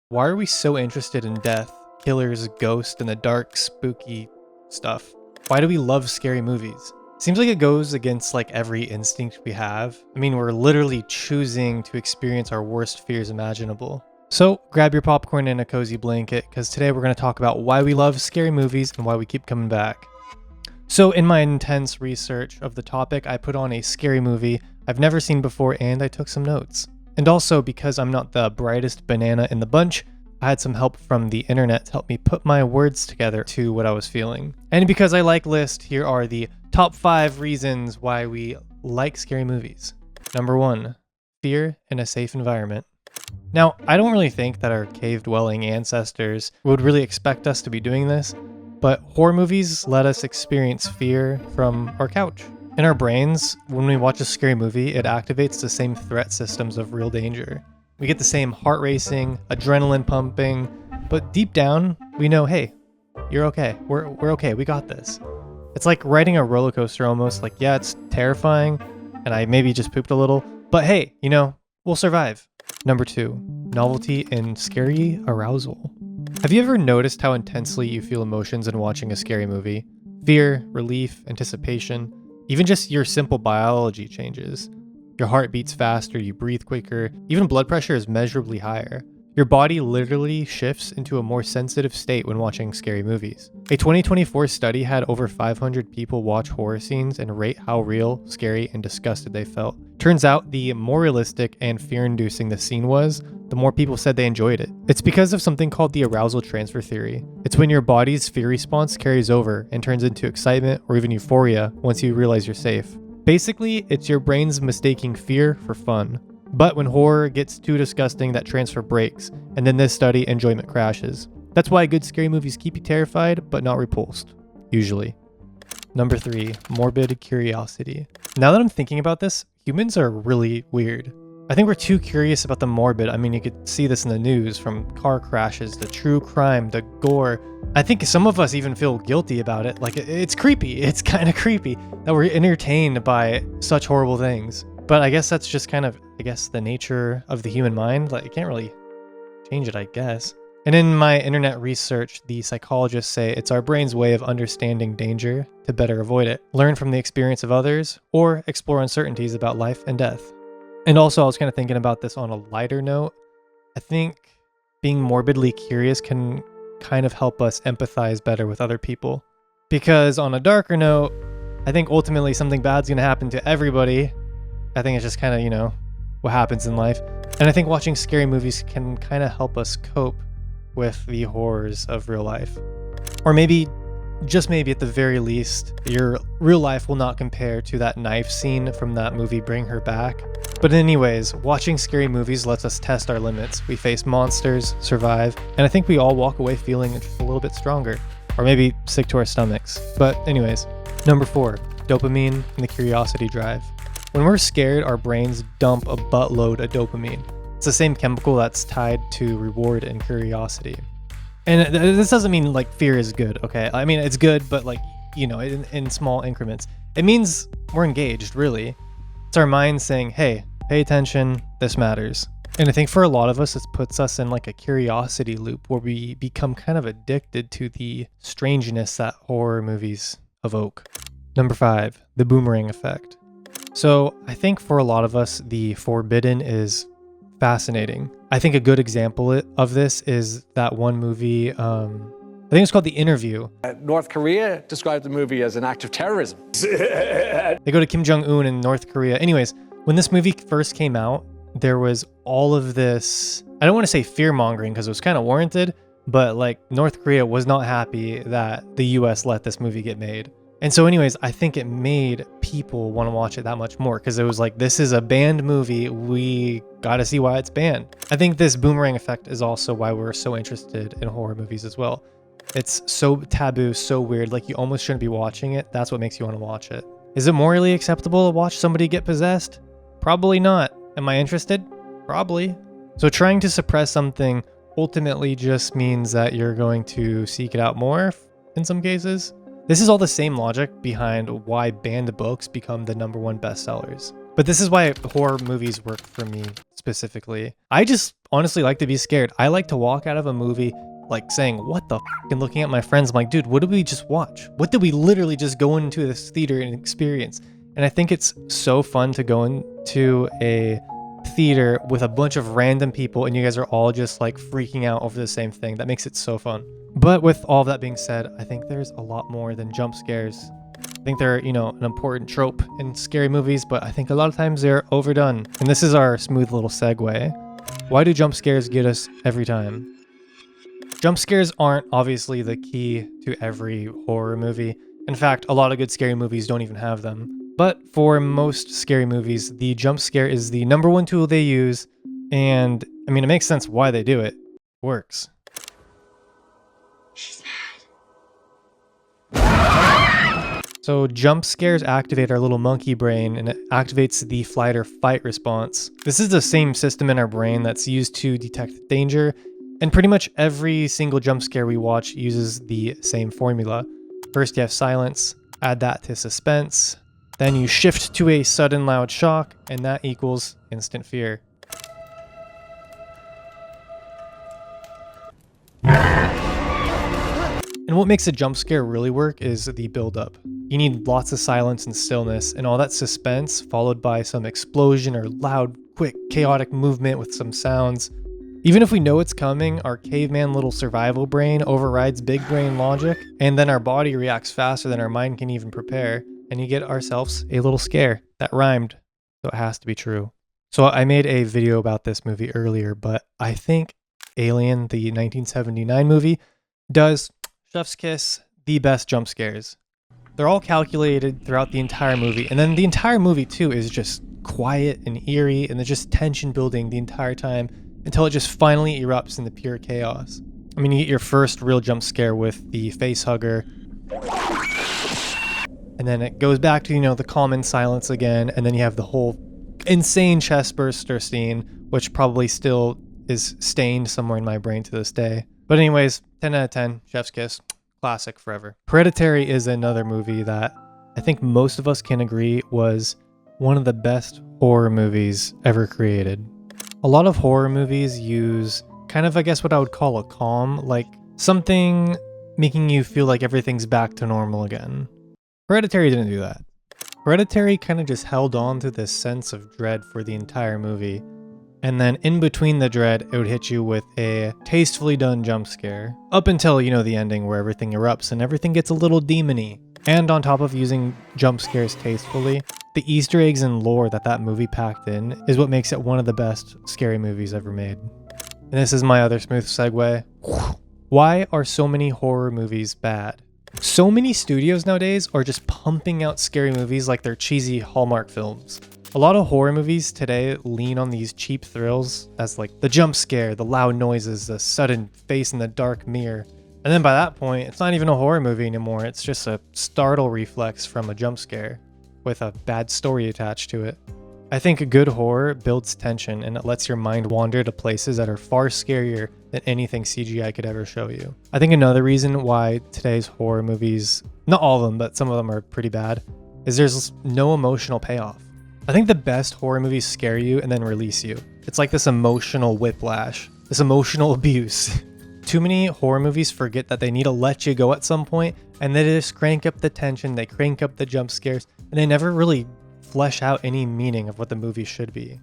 Why are we so interested in death, killers, ghosts, and the dark, spooky stuff? Why do we love scary movies? Seems like it goes against like every instinct we have. I mean, we're literally choosing to experience our worst fears imaginable. So grab your popcorn and a cozy blanket, because today we're going to talk about why we love scary movies and why we keep coming back. So in my intense research of the topic, I put on a scary movie I've never seen before and I took some notes. And also, because I'm not the brightest banana in the bunch, I had some help from the internet to help me put my words together to what I was feeling. And because I like lists, here are the top 5 reasons why we like scary movies. Number 1, fear in a safe environment. Now, I don't really think that our cave-dwelling ancestors would really expect us to be doing this, but horror movies let us experience fear from our couch. In our brains, when we watch a scary movie, it activates the same threat systems of real danger. We get the same heart racing, adrenaline pumping, but deep down, we know, hey, you're okay. We're okay. We got this. It's like riding a roller coaster almost. Like, yeah, it's terrifying, and I maybe just pooped a little, but hey, we'll survive. Number 2, novelty and scary arousal. Have you ever noticed how intensely you feel emotions in watching a scary movie? Fear, relief, anticipation. Even just your simple biology changes. Your heart beats faster, you breathe quicker, even blood pressure is measurably higher. Your body literally shifts into a more sensitive state when watching scary movies. A 2024 study had over 500 people watch horror scenes and rate how real, scary, and disgusted they felt. Turns out the more realistic and fear-inducing the scene was, the more people said they enjoyed it. It's because of something called the arousal transfer theory. It's when your body's fear response carries over and turns into excitement or even euphoria once you realize you're safe. Basically, it's your brain's mistaking fear for fun. But when horror gets too disgusting, that transfer breaks, and then this study, enjoyment crashes. That's why good scary movies keep you terrified, but not repulsed. Usually. Number 3, morbid curiosity. Now that I'm thinking about this, humans are really weird. I think we're too curious about the morbid. I mean, you could see this in the news, from car crashes, to true crime, to gore. I think some of us even feel guilty about it. Like, it's creepy. It's kind of creepy that we're entertained by such horrible things. But I guess that's just kind of, the nature of the human mind. Like, you can't really change it, I guess. And in my internet research, the psychologists say it's our brain's way of understanding danger to better avoid it, learn from the experience of others, or explore uncertainties about life and death. And also, I was kind of thinking about this on a lighter note. I think being morbidly curious can kind of help us empathize better with other people. Because on a darker note, I think ultimately something bad's going to happen to everybody. I think it's just kind of, what happens in life. And I think watching scary movies can kind of help us cope with the horrors of real life. Or maybe, just maybe at the very least, your real life will not compare to that knife scene from that movie Bring Her Back. But anyways, watching scary movies lets us test our limits. We face monsters, survive, and I think we all walk away feeling just a little bit stronger. Or maybe sick to our stomachs. But anyways, number 4, dopamine and the curiosity drive. When we're scared, our brains dump a buttload of dopamine. It's the same chemical that's tied to reward and curiosity. And this doesn't mean like fear is good, okay? I mean, it's good, but like, in small increments. It means we're engaged, really. It's our mind saying, hey, pay attention, this matters. And I think for a lot of us, it puts us in like a curiosity loop where we become kind of addicted to the strangeness that horror movies evoke. Number 5, the boomerang effect. So I think for a lot of us, the forbidden is fascinating. I think a good example of this is that one movie, I think it's called The Interview. North Korea described the movie as an act of terrorism. They go to Kim Jong-un in North Korea. Anyways, when this movie first came out, there was all of this, I don't want to say fear-mongering because it was kind of warranted, but like North Korea was not happy that the US let this movie get made. And so anyways, I think it made people want to watch it that much more because it was like, this is a banned movie. We got to see why it's banned. I think this boomerang effect is also why we're so interested in horror movies as well. It's so taboo, so weird. Like you almost shouldn't be watching it. That's what makes you want to watch it. Is it morally acceptable to watch somebody get possessed? Probably not. Am I interested? Probably. So trying to suppress something ultimately just means that you're going to seek it out more in some cases. This is all the same logic behind why banned books become the #1 bestsellers. But this is why horror movies work for me specifically. I just honestly like to be scared. I like to walk out of a movie like saying, what the f***, and looking at my friends, I'm like, dude, what did we just watch? What did we literally just go into this theater and experience? And I think it's so fun to go into a theater with a bunch of random people and you guys are all just like freaking out over the same thing. That makes it so fun. But with all that being said, I think there's a lot more than jump scares. I think they're, you know, an important trope in scary movies, but I think a lot of times they're overdone. And this is our smooth little segue. Why do jump scares get us every time? Jump scares aren't obviously the key to every horror movie. In fact, a lot of good scary movies don't even have them. But for most scary movies, the jump scare is the number one tool they use. And I mean, it makes sense why they do it. It works. She's mad. So jump scares activate our little monkey brain and it activates the flight or fight response. This is the same system in our brain that's used to detect danger. And pretty much every single jump scare we watch uses the same formula. First you have silence, add that to suspense, then you shift to a sudden loud shock, and that equals instant fear. And what makes a jump scare really work is the build-up. You need lots of silence and stillness, and all that suspense followed by some explosion or loud, quick, chaotic movement with some sounds. Even if we know it's coming, our caveman little survival brain overrides big brain logic, and then our body reacts faster than our mind can even prepare, and you get ourselves a little scare. That rhymed, so it has to be true. So I made a video about this movie earlier, but I think Alien, the 1979 movie, does, chef's kiss, the best jump scares. They're all calculated throughout the entire movie, and then the entire movie too is just quiet and eerie, and there's just tension building the entire time, until it just finally erupts in the pure chaos. I mean, you get your first real jump scare with the face hugger. And then it goes back to, you know, the common silence again. And then you have the whole insane chest burster scene, which probably still is stained somewhere in my brain to this day. But anyways, 10 out of 10, chef's kiss, classic forever. Hereditary is another movie that I think most of us can agree was one of the best horror movies ever created. A lot of horror movies use kind of, I guess, what I would call a calm, like something making you feel like everything's back to normal again. Hereditary didn't do that. Hereditary kind of just held on to this sense of dread for the entire movie. And then in between the dread, it would hit you with a tastefully done jump scare. Up until, you know, the ending where everything erupts and everything gets a little demony. And on top of using jump scares tastefully, the Easter eggs and lore that movie packed in is what makes it one of the best scary movies ever made. And this is my other smooth segue. Why are so many horror movies bad? So many studios nowadays are just pumping out scary movies like they're cheesy Hallmark films. A lot of horror movies today lean on these cheap thrills as like the jump scare, the loud noises, the sudden face in the dark mirror. And then by that point, it's not even a horror movie anymore. It's just a startle reflex from a jump scare with a bad story attached to it. I think a good horror builds tension and it lets your mind wander to places that are far scarier than anything CGI could ever show you. I think another reason why today's horror movies, not all of them, but some of them are pretty bad, is there's no emotional payoff. I think the best horror movies scare you and then release you. It's like this emotional whiplash, this emotional abuse. Too many horror movies forget that they need to let you go at some point, and they just crank up the tension, they crank up the jump scares, and they never really flesh out any meaning of what the movie should be.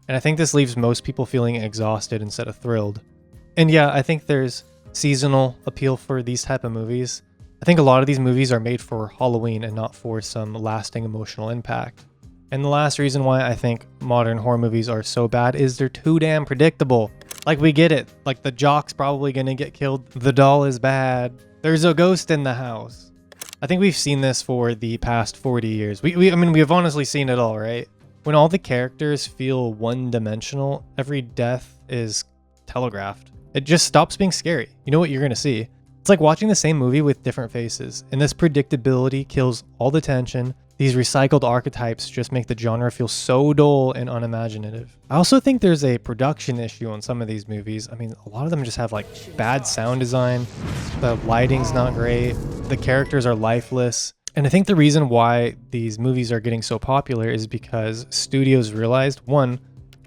And I think this leaves most people feeling exhausted instead of thrilled. And yeah, I think there's seasonal appeal for these type of movies. I think a lot of these movies are made for Halloween and not for some lasting emotional impact. And the last reason why I think modern horror movies are so bad is they're too damn predictable. Like, we get it. Like, the jock's probably gonna get killed. The doll is bad. There's a ghost in the house. I think we've seen this for the past 40 years. I mean, we've honestly seen it all, right? When all the characters feel one-dimensional, every death is telegraphed. It just stops being scary. You know what you're gonna see. It's like watching the same movie with different faces, and this predictability kills all the tension. These recycled archetypes just make the genre feel so dull and unimaginative. I also think there's a production issue on some of these movies. I mean, a lot of them just have like bad sound design, the lighting's not great, the characters are lifeless. And I think the reason why these movies are getting so popular is because studios realized, one,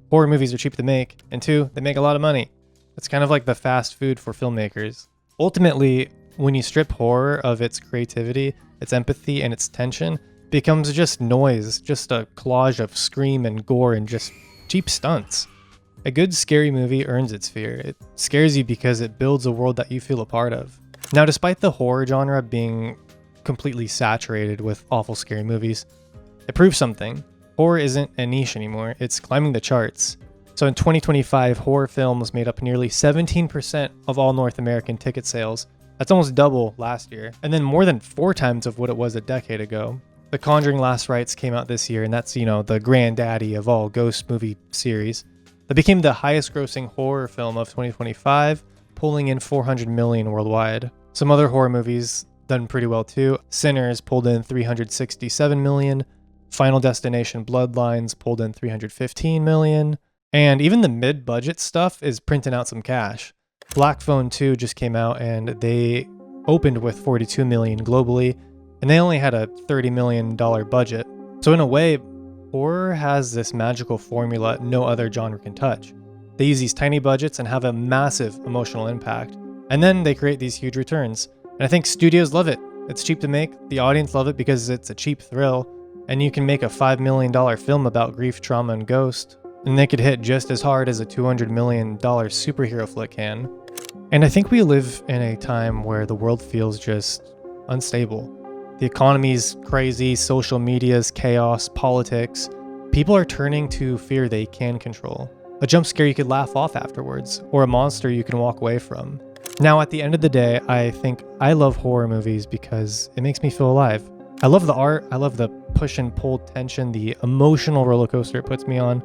horror movies are cheap to make, and 2, they make a lot of money. It's kind of like the fast food for filmmakers. Ultimately, when you strip horror of its creativity, its empathy, and its tension, it becomes just noise, just a collage of scream and gore and just cheap stunts. A good scary movie earns its fear. It scares you because it builds a world that you feel a part of. Now, despite the horror genre being completely saturated with awful scary movies, it proves something. Horror isn't a niche anymore, it's climbing the charts. So in 2025, horror films made up nearly 17% of all North American ticket sales. That's almost double last year, and then more than 4 times of what it was a decade ago. The Conjuring Last Rites came out this year, and that's, the granddaddy of all ghost movie series. That became the highest grossing horror film of 2025, pulling in $400 million worldwide. Some other horror movies done pretty well too. Sinners pulled in $367 million. Final Destination Bloodlines pulled in $315 million. And even the mid-budget stuff is printing out some cash. Black Phone 2 just came out and they opened with $42 million globally, and they only had a $30 million budget. So in a way, horror has this magical formula no other genre can touch. They use these tiny budgets and have a massive emotional impact. And then they create these huge returns. And I think studios love it. It's cheap to make, the audience love it because it's a cheap thrill, and you can make a $5 million film about grief, trauma, and ghost, and they could hit just as hard as a $200 million superhero flick can. And I think we live in a time where the world feels just unstable. The economy's crazy, social media's chaos, politics. People are turning to fear they can control. A jump scare you could laugh off afterwards, or a monster you can walk away from. Now, at the end of the day, I think I love horror movies because it makes me feel alive. I love the art, I love the push and pull tension, the emotional roller coaster it puts me on.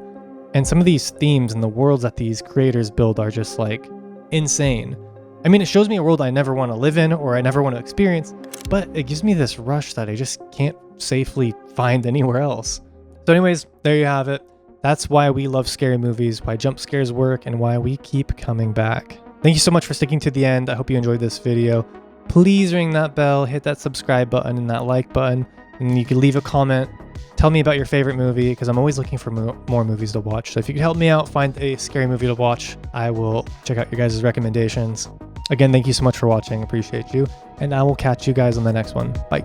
And some of these themes and the worlds that these creators build are just like insane. I mean, it shows me a world I never want to live in or I never want to experience, but it gives me this rush that I just can't safely find anywhere else. So anyways, there you have it. That's why we love scary movies, why jump scares work, and why we keep coming back. Thank you so much for sticking to the end. I hope you enjoyed this video. Please ring that bell, hit that subscribe button and that like button, and you can leave a comment. Tell me about your favorite movie, because I'm always looking for more movies to watch. So if you could help me out, find a scary movie to watch, I will check out your guys' recommendations. Again, thank you so much for watching. Appreciate you. And I will catch you guys on the next one. Bye.